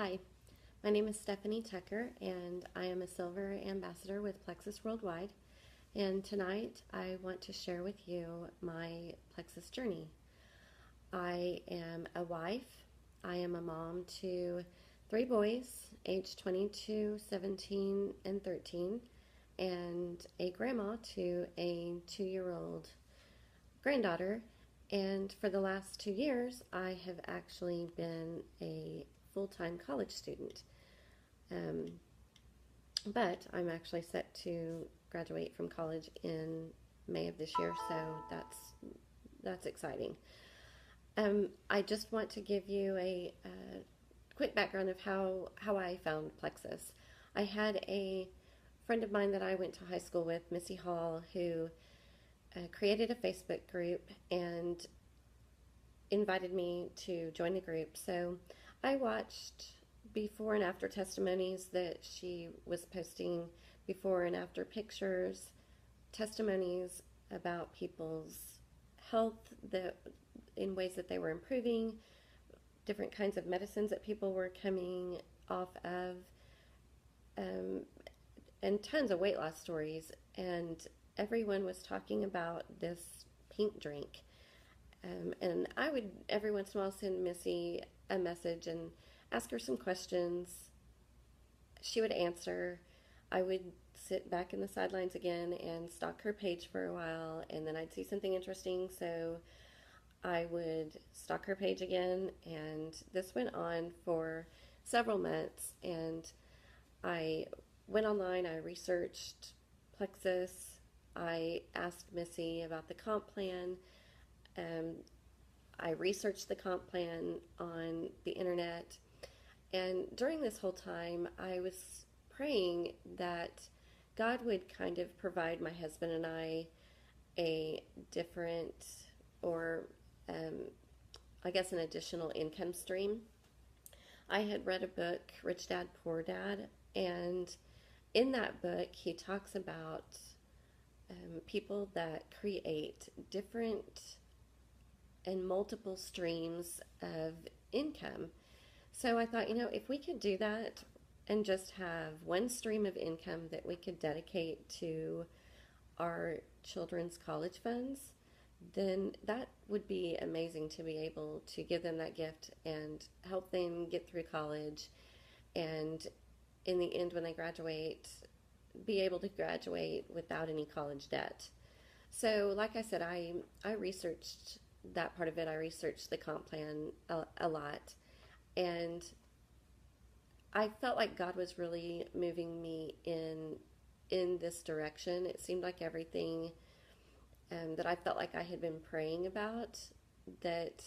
Hi, my name is Stephanie Tucker, and I am a Silver Ambassador with Plexus Worldwide. And tonight I want to share with you my Plexus journey. I am a wife, I am a mom to three boys, aged 22, 17, and 13, and a grandma to a 2-year-old granddaughter. And for the last 2 years, I have actually been a full time college student. Um, but I'm actually set to graduate from college in May of this year, so that's exciting. I just want to give you a quick background of how I found Plexus. I had a friend of mine that I went to high school with, Missy Hall, who created a Facebook group and invited me to join the group. So I watched before and after testimonies that she was posting, before and after pictures, testimonies about people's health that in ways that they were improving, different kinds of medicines that people were coming off of, um, and tons of weight loss stories. And everyone was talking about this pink drink. And I would every once in a while send Missy a message and ask her some questions. She would answer. I would sit back in the sidelines again and stalk her page for a while, and then I'd see something interesting, so I would stalk her page again, and this went on for several months. And I went online, I researched Plexus, I asked Missy about the comp plan. Um, I researched the comp plan on the internet, and during this whole time, I was praying that God would kind of provide my husband and I a different, or um, I guess an additional income stream. I had read a book, Rich Dad, Poor Dad, and in that book, he talks about people that create different and multiple streams of income. So I thought, if we could do that and just have one stream of income that we could dedicate to our children's college funds, then that would be amazing to be able to give them that gift and help them get through college. And in the end, when they graduate, be able to graduate without any college debt. So, like I said, I researched that part of it. I researched the comp plan a lot, and I felt like God was really moving me in this direction. It seemed like everything that I felt like I had been praying about, that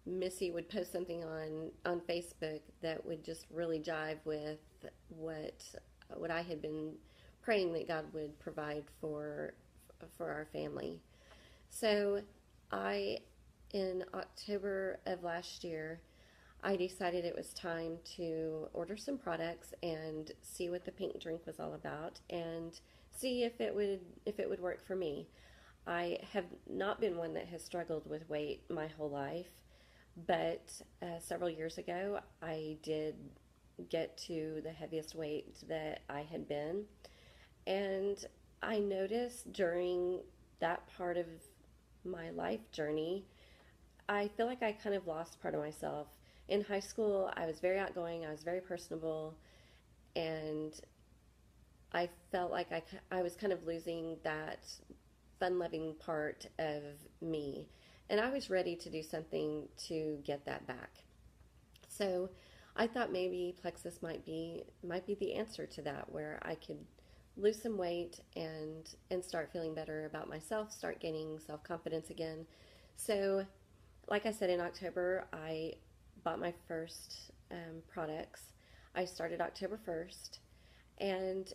Missy would post something on Facebook that would just really jive with what I had been praying that God would provide for our family. So I, in October of last year, I decided it was time to order some products and see what the pink drink was all about and see if it would work for me. I have not been one that has struggled with weight my whole life, but several years ago I did get to the heaviest weight that I had been, and I noticed during that part of my life journey, I feel like I kind of lost part of myself. In high school, I was very outgoing, I was very personable, and I felt like I was kind of losing that fun loving part of me. And I was ready to do something to get that back. So I thought maybe Plexus might be the answer to that, where I could lose some weight and start feeling better about myself, start gaining self-confidence again. So like I said, in October, I bought my first products. I started October 1st, and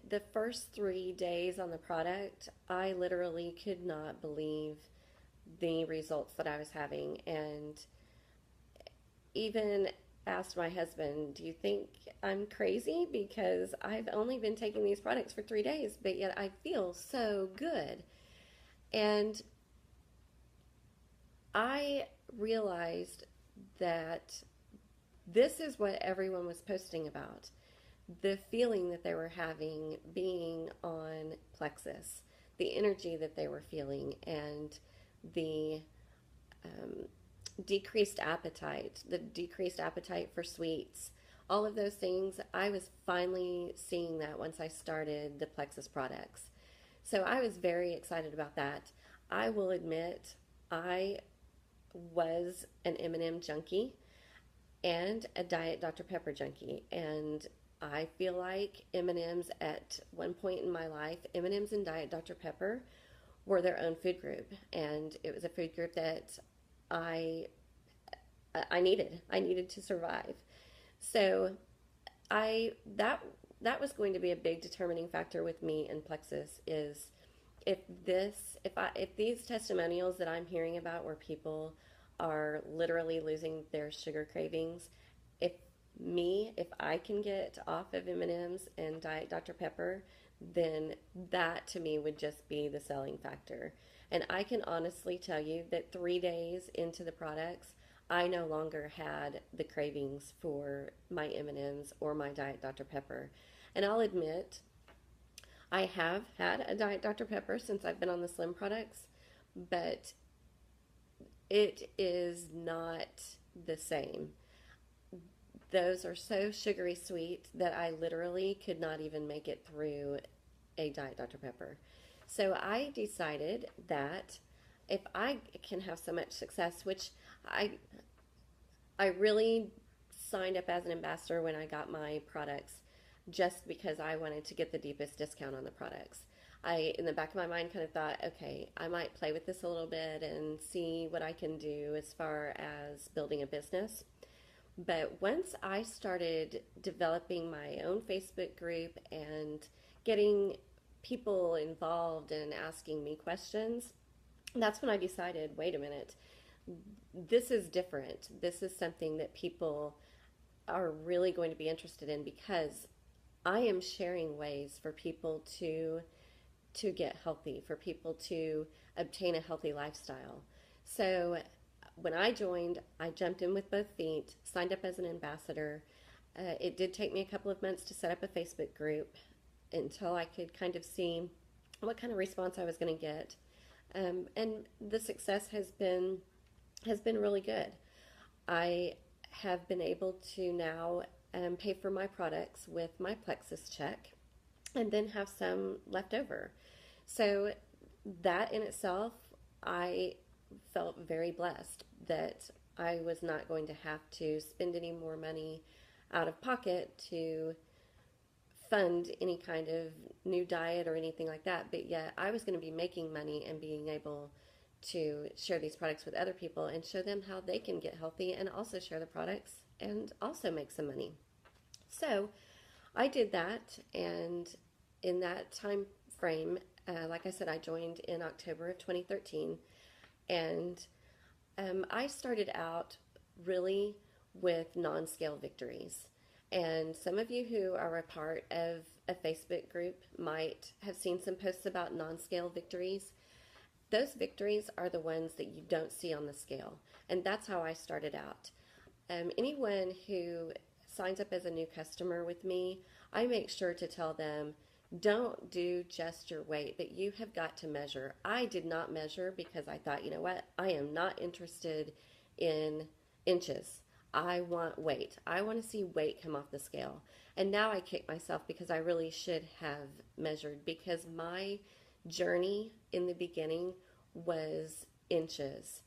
the first 3 days on the product, I literally could not believe the results that I was having, and even asked my husband, do you think I'm crazy? Because I've only been taking these products for 3 days, but yet I feel so good. And I realized that this is what everyone was posting about. The feeling that they were having being on Plexus, the energy that they were feeling, and the um, the decreased appetite for sweets, all of those things. I was finally seeing that once I started the Plexus products. So I was very excited about that. I will admit I was an M&M junkie and a Diet Dr. Pepper junkie, and I feel like M&Ms at one point in my life, M&Ms and Diet Dr. Pepper were their own food group, and it was a food group that I I needed. I needed to survive. So I that was going to be a big determining factor with me in Plexus is if these testimonials that I'm hearing about where people are literally losing their sugar cravings, if if I can get off of M&Ms and Diet Dr. Pepper, then that to me would just be the selling factor. And I can honestly tell you that 3 days into the products, I no longer had the cravings for my M&Ms or my Diet Dr. Pepper. And I'll admit, I have had a Diet Dr. Pepper since I've been on the Slim products, but it is not the same. Those are so sugary sweet that I literally could not even make it through a Diet Dr. Pepper. So I decided that if I can have so much success, which I I really signed up as an ambassador when I got my products just because I wanted to get the deepest discount on the products. I, in the back of my mind, kind of thought, okay, I might play with this a little bit and see what I can do as far as building a business. But once I started developing my own Facebook group and getting people involved and asking me questions, that's when I decided, wait a minute, this is different. This is something that people are really going to be interested in because I am sharing ways for people to get healthy, for people to obtain a healthy lifestyle. So when I joined, I jumped in with both feet, signed up as an ambassador. It did take me a couple of months to set up a Facebook group until I could kind of see what kind of response I was going to get. And the success has been really good. I have been able to now pay for my products with my Plexus check and then have some left over. So that in itself, I felt very blessed that I was not going to have to spend any more money out of pocket to fund any kind of new diet or anything like that, but yet I was going to be making money and being able to share these products with other people and show them how they can get healthy and also share the products and also make some money. So I did that, and in that time frame, like I said, I joined in October of 2013, and I started out really with non-scale victories. And some of you who are a part of a Facebook group might have seen some posts about non-scale victories. Those victories are the ones that you don't see on the scale. And that's how I started out. Anyone who signs up as a new customer with me, I make sure to tell them, don't do just your weight, but you have got to measure. I did not measure because I thought, you know what, I am not interested in inches. I want weight. I want to see weight come off the scale. And now I kick myself because I really should have measured, because my journey in the beginning was inches.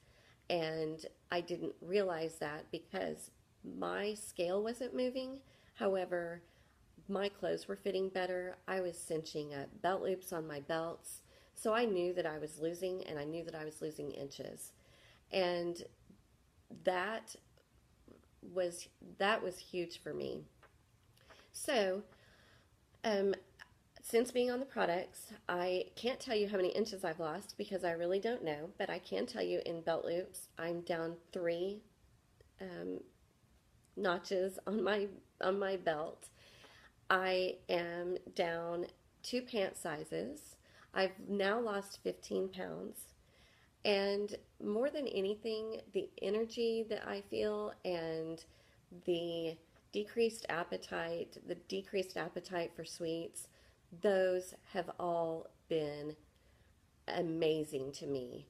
And I didn't realize that because my scale wasn't moving. However, my clothes were fitting better. I was cinching up belt loops on my belts. So I knew that I was losing, and I knew that I was losing inches. And that was huge for me. So, since being on the products, I can't tell you how many inches I've lost because I really don't know, but I can tell you in belt loops, I'm down 3 notches on my belt. I am down 2 pant sizes. I've now lost 15 pounds. And more than anything, the energy that I feel and the decreased appetite for sweets, those have all been amazing to me.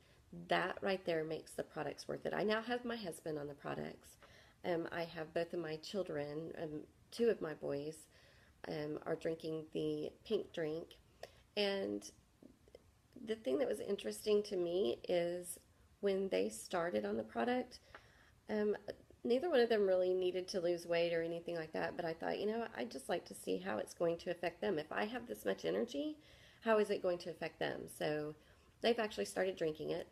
That right there makes the products worth it. I now have my husband on the products. I have both of my children, two of my boys, are drinking the pink drink. And the thing that was interesting to me is when they started on the product, um, neither one of them really needed to lose weight or anything like that. But I thought, I'd just like to see how it's going to affect them. If I have this much energy, how is it going to affect them? So they've actually started drinking it.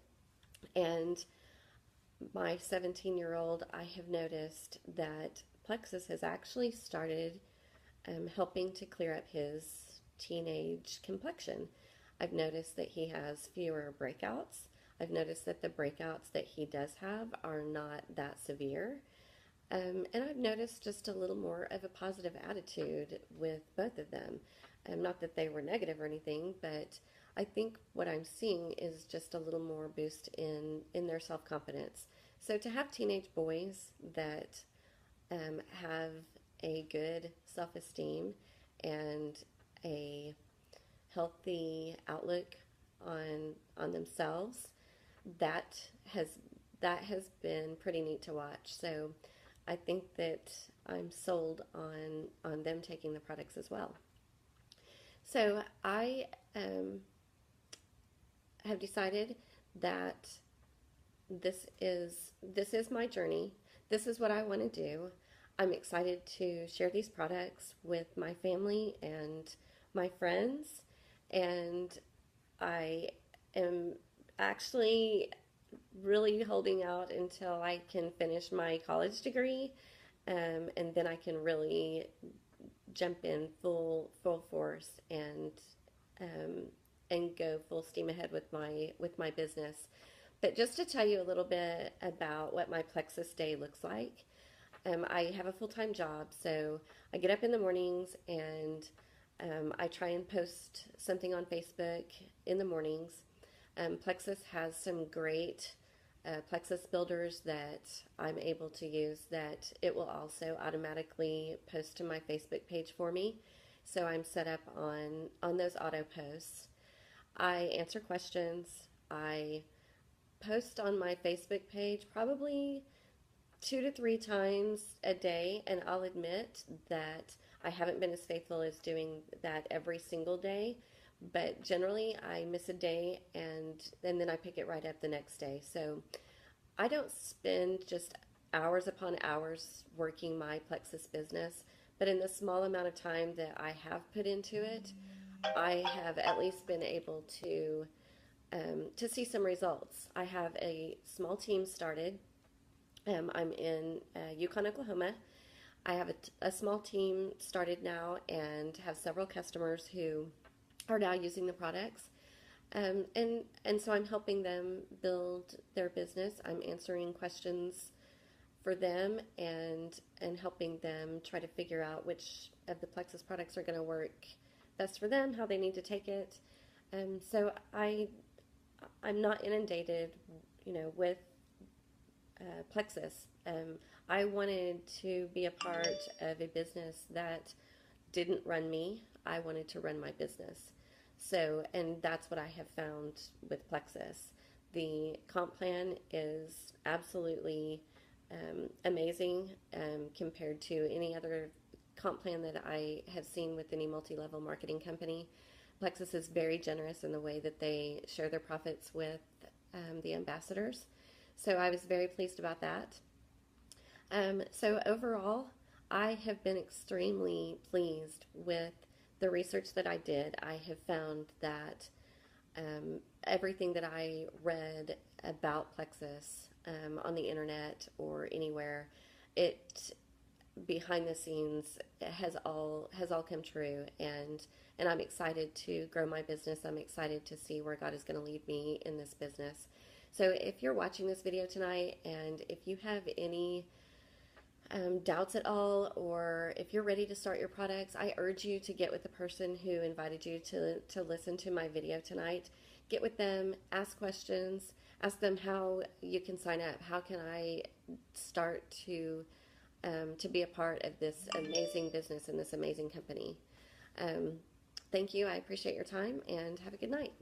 And my 17-year-old, I have noticed that Plexus has actually started helping to clear up his teenage complexion. I've noticed that he has fewer breakouts. I've noticed that the breakouts that he does have are not that severe. And I've noticed just a little more of a positive attitude with both of them. Not that they were negative or anything, but I think what I'm seeing is just a little more boost in their self-confidence. So to have teenage boys that have a good self-esteem and a healthy outlook on themselves, that has been pretty neat to watch. So I think that I'm sold on them taking the products as well. So I have decided that this is my journey. This is what I want to do. I'm excited to share these products with my family and my friends, and I am actually really holding out until I can finish my college degree, and then I can really jump in full force and go full steam ahead with my business. But just to tell you a little bit about what my Plexus day looks like, I have a full-time job, so I get up in the mornings and I try and post something on Facebook in the mornings. Plexus has some great Plexus builders that I'm able to use that it will also automatically post to my Facebook page for me. So I'm set up on those auto posts. I answer questions. I post on my Facebook page probably 2 to 3 times a day, and I'll admit that I haven't been as faithful as doing that every single day, but generally I miss a day and then I pick it right up the next day. So I don't spend just hours upon hours working my Plexus business, but in the small amount of time that I have put into it, I have at least been able to see some results. I have a small team started. I'm in Yukon, Oklahoma. I have a small team started now and have several customers who are now using the products. And so I'm helping them build their business. I'm answering questions for them and helping them try to figure out which of the Plexus products are going to work best for them, how they need to take it. So I'm not inundated, with Plexus. I wanted to be a part of a business that didn't run me. I wanted to run my business. So, and that's what I have found with Plexus. The comp plan is absolutely amazing compared to any other comp plan that I have seen with any multi-level marketing company. Plexus is very generous in the way that they share their profits with the ambassadors. So I was very pleased about that. So overall, I have been extremely pleased with the research that I did. I have found that everything that I read about Plexus on the internet or anywhere, it behind the scenes has all come true, and I'm excited to grow my business. I'm excited to see where God is going to lead me in this business. So if you're watching this video tonight and if you have any doubts at all, or if you're ready to start your products, I urge you to get with the person who invited you to listen to my video tonight. Get with them, ask questions, ask them how you can sign up, how can I start to to be a part of this amazing business and this amazing company. Thank you. I appreciate your time, and have a good night.